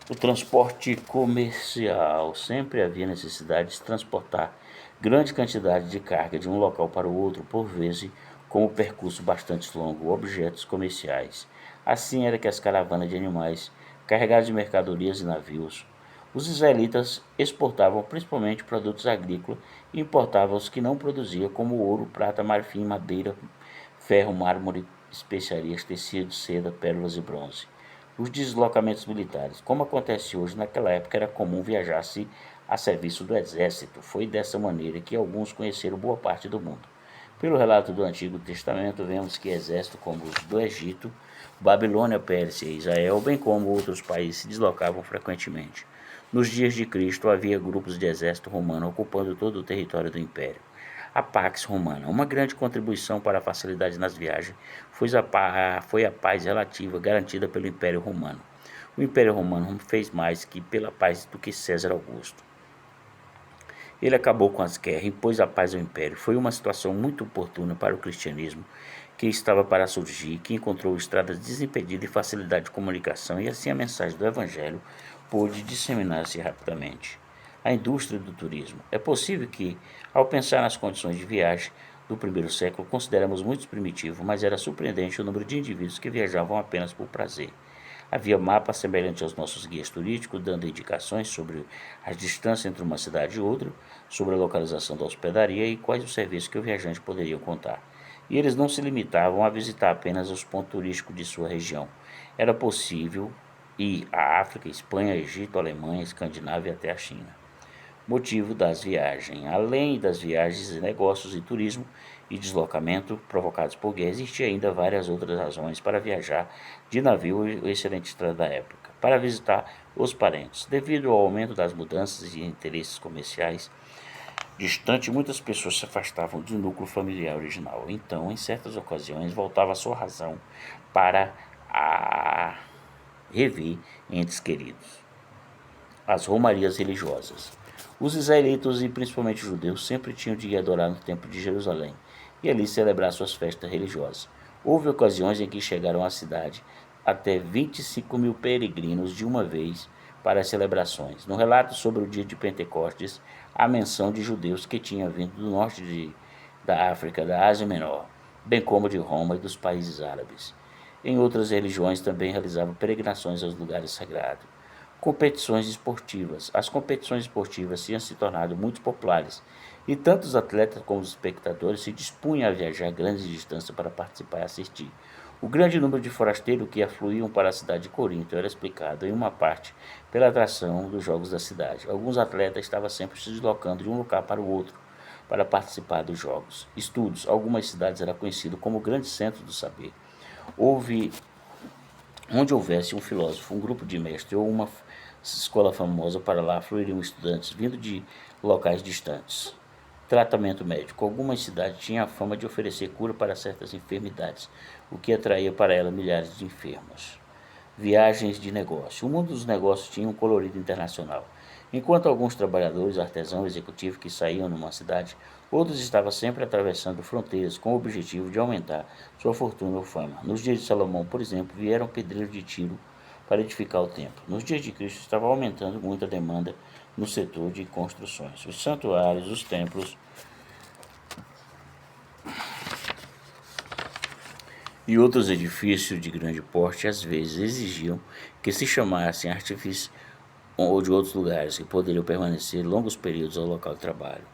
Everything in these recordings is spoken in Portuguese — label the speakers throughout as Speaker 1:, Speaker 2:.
Speaker 1: O transporte comercial. Sempre havia necessidade de transportar grande quantidade de carga de um local para o outro, por vezes com um percurso bastante longo, objetos comerciais. Assim era que as caravanas de animais, carregadas de mercadorias e navios. Os israelitas exportavam principalmente produtos agrícolas e importavam os que não produziam, como ouro, prata, marfim, madeira, ferro, mármore, especiarias, tecidos, seda, pérolas e bronze. Os deslocamentos militares. Como acontece hoje, naquela época era comum viajar-se a serviço do exército. Foi dessa maneira que alguns conheceram boa parte do mundo. Pelo relato do Antigo Testamento, vemos que exércitos como os do Egito, Babilônia, Pérsia e Israel, bem como outros países, se deslocavam frequentemente. Nos dias de Cristo, havia grupos de exército romano ocupando todo o território do Império. A Pax Romana. Uma grande contribuição para a facilidade nas viagens foi a paz relativa garantida pelo Império Romano. O Império Romano fez mais que pela paz do que César Augusto. Ele acabou com as guerras e impôs a paz ao Império. Foi uma situação muito oportuna para o cristianismo, que estava para surgir, que encontrou estradas desimpedidas e facilidade de comunicação, e assim a mensagem do Evangelho pôde disseminar-se rapidamente. A indústria do turismo. É possível que, ao pensar nas condições de viagem do primeiro século, consideramos muito primitivo, mas era surpreendente o número de indivíduos que viajavam apenas por prazer. Havia mapas semelhantes aos nossos guias turísticos, dando indicações sobre as distâncias entre uma cidade e outra, sobre a localização da hospedaria e quais os serviços que o viajante poderia contar. E eles não se limitavam a visitar apenas os pontos turísticos de sua região. Era possível ir à África, Espanha, Egito, Alemanha, Escandinávia e até a China. Motivo das viagens. Além das viagens, negócios e turismo e deslocamento provocados por guerra, existiam ainda várias outras razões para viajar de navio e excelente estrada da época. Para visitar os parentes. Devido ao aumento das mudanças e interesses comerciais distantes, muitas pessoas se afastavam do núcleo familiar original. Então, em certas ocasiões, voltava a sua razão para a rever entes queridos. As romarias religiosas. Os israelitas e principalmente os judeus sempre tinham de ir adorar no Templo de Jerusalém e ali celebrar suas festas religiosas. Houve ocasiões em que chegaram à cidade até 25 mil peregrinos de uma vez para as celebrações. No relato sobre o dia de Pentecostes, há menção de judeus que tinham vindo do norte da África, da Ásia Menor, bem como de Roma e dos países árabes. Em outras religiões também realizavam peregrinações aos lugares sagrados. Competições esportivas. As competições esportivas tinham se tornado muito populares e tanto os atletas como os espectadores se dispunham a viajar grandes distâncias para participar e assistir. O grande número de forasteiros que afluíam para a cidade de Corinto era explicado, em uma parte, pela atração dos jogos da cidade. Alguns atletas estavam sempre se deslocando de um lugar para o outro para participar dos jogos. Estudos. Algumas cidades eram conhecidas como grandes centros do saber. Houve Onde houvesse um filósofo, um grupo de mestres ou uma escola famosa, para lá fluiriam estudantes vindo de locais distantes. Tratamento médico. Algumas cidades tinham a fama de oferecer cura para certas enfermidades, o que atraía para ela milhares de enfermos. Viagens de negócio. O mundo dos negócios tinha um colorido internacional. Enquanto alguns trabalhadores, artesãos, executivos que saíam numa cidade, outros estavam sempre atravessando fronteiras com o objetivo de aumentar sua fortuna ou fama. Nos dias de Salomão, por exemplo, vieram pedreiros de Tiro para edificar o templo. Nos dias de Cristo estava aumentando muito a demanda no setor de construções. Os santuários, os templos e outros edifícios de grande porte às vezes exigiam que se chamassem artífices ou de outros lugares que poderiam permanecer longos períodos ao local de trabalho.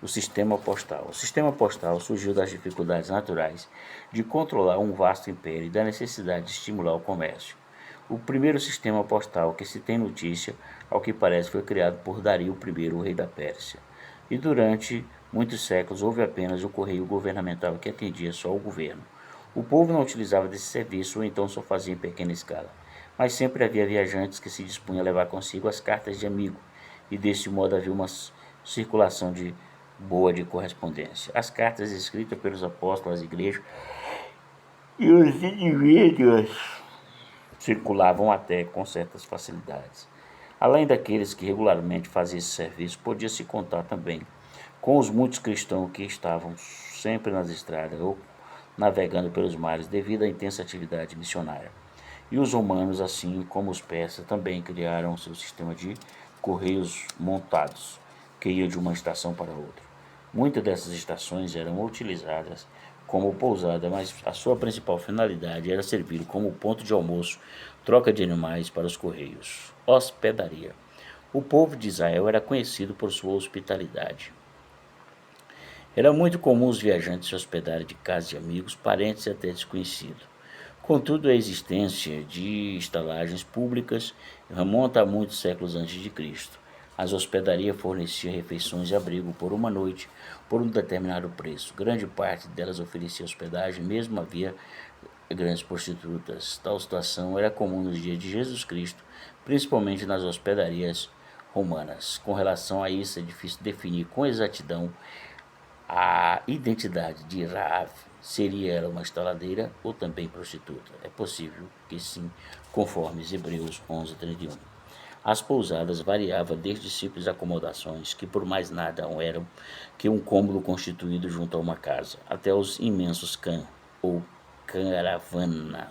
Speaker 1: O sistema postal. O sistema postal surgiu das dificuldades naturais de controlar um vasto império e da necessidade de estimular o comércio. O primeiro sistema postal que se tem notícia, ao que parece, foi criado por Dario I, o rei da Pérsia. E durante muitos séculos houve apenas o correio governamental que atendia só o governo. O povo não utilizava desse serviço ou então só fazia em pequena escala. Mas sempre havia viajantes que se dispunham a levar consigo as cartas de amigo, e desse modo havia uma circulação boa de correspondência. As cartas escritas pelos apóstolos às igrejas e os indivíduos circulavam até com certas facilidades. Além daqueles que regularmente faziam esse serviço, podia-se contar também com os muitos cristãos que estavam sempre nas estradas ou navegando pelos mares devido à intensa atividade missionária. E os romanos, assim como os persas, também criaram seu sistema de correios montados, que iam de uma estação para outra. Muitas dessas estações eram utilizadas como pousada, mas a sua principal finalidade era servir como ponto de almoço, troca de animais para os correios. Hospedaria. O povo de Israel era conhecido por sua hospitalidade. Era muito comum os viajantes se hospedarem de casa de amigos, parentes e até desconhecidos. Contudo, a existência de estalagens públicas remonta a muitos séculos antes de Cristo. As hospedarias forneciam refeições e abrigo por uma noite por um determinado preço. Grande parte delas oferecia hospedagem, mesmo havia grandes prostitutas. Tal situação era comum nos dias de Jesus Cristo, principalmente nas hospedarias romanas. Com relação a isso, é difícil definir com exatidão a identidade de Raav. Seria ela uma estaladeira ou também prostituta? É possível que sim, conforme Hebreus 11:31. As pousadas variavam desde simples acomodações, que por mais nada eram que um cômodo constituído junto a uma casa, até os imensos khan, ou caravana.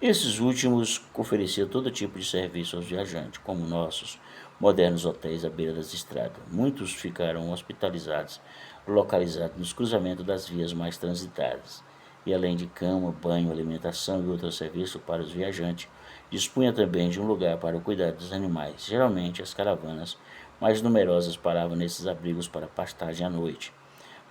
Speaker 1: Esses últimos ofereciam todo tipo de serviço aos viajantes, como nossos modernos hotéis à beira das estradas. Muitos ficaram hospitalizados, localizados nos cruzamentos das vias mais transitadas. E além de cama, banho, alimentação e outros serviços para os viajantes, dispunha também de um lugar para o cuidado dos animais. Geralmente, as caravanas mais numerosas paravam nesses abrigos para pastagem à noite.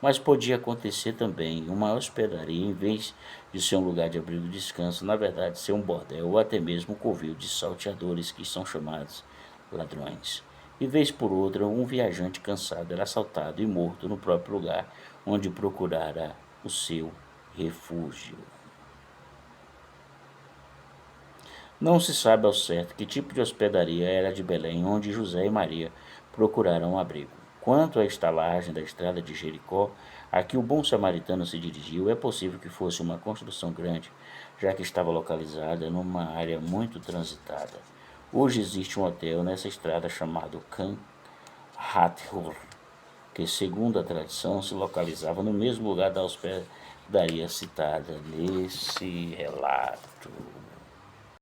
Speaker 1: Mas podia acontecer também uma hospedaria, em vez de ser um lugar de abrigo e descanso, na verdade ser um bordel ou até mesmo um covil de salteadores, que são chamados ladrões. E vez por outra, um viajante cansado era assaltado e morto no próprio lugar onde procurara o seu refúgio. Não se sabe ao certo que tipo de hospedaria era a de Belém, onde José e Maria procuraram um abrigo. Quanto à estalagem da estrada de Jericó, a que o bom samaritano se dirigiu, é possível que fosse uma construção grande, já que estava localizada numa área muito transitada. Hoje existe um hotel nessa estrada chamado Khan Hathor, que, segundo a tradição, se localizava no mesmo lugar da hospedaria citada nesse relato.